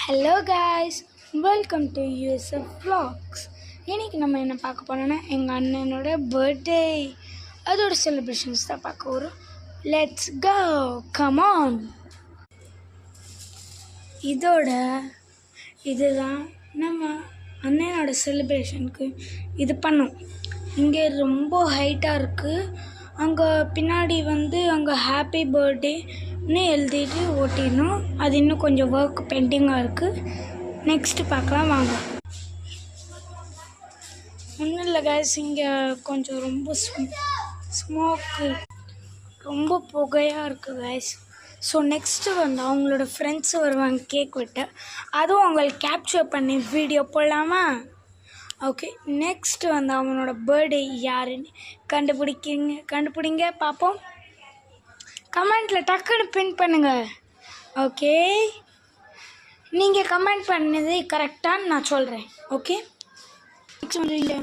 Hello guys, welcome to USF vlogs. இன்றைக்கி நம்ம என்ன பார்க்க போனோன்னா எங்கள் அண்ணனோட பர்த்டே, அதோட செலிப்ரேஷன்ஸ் தான் பார்க்க வரும். Let's go, come on. இதுதான் நம்ம அண்ணனோட செலிப்ரேஷனுக்கு இது பண்ணோம். இங்கே ரொம்ப ஹைட்டாக இருக்குது. அங்கே பின்னாடி அங்கே ஹாப்பி பர்த்டேன்னு எழுதிட்டு ஓட்டிடணும். அது இன்னும் கொஞ்சம் ஒர்க் பெண்டிங்காக இருக்குது. நெக்ஸ்ட்டு பார்க்கலாம் வாங்க. ஒன்றும் இல்லை கேஸ், இங்கே கொஞ்சம் ரொம்ப ஸ்மோக்கு, ரொம்ப புகையாக இருக்குது கேஸ். ஸோ நெக்ஸ்ட்டு அவங்களோட ஃப்ரெண்ட்ஸு வருவாங்க கேக் வெட்ட. அதுவும் அவங்களுக்கு கேப்சர் பண்ணி வீடியோ போடலாமா? ஓகே, நெக்ஸ்ட்டு அவனோட பர்த்டே யாருன்னு கண்டுபிடிங்க பார்ப்போம். கமெண்ட்டில் டக்குன்னு பின் பண்ணுங்கள். ஓகே, நீங்கள் கமெண்ட் பண்ணது கரெக்டான்னு நான் சொல்கிறேன். ஓகே, நெக்ஸ்ட் இங்கே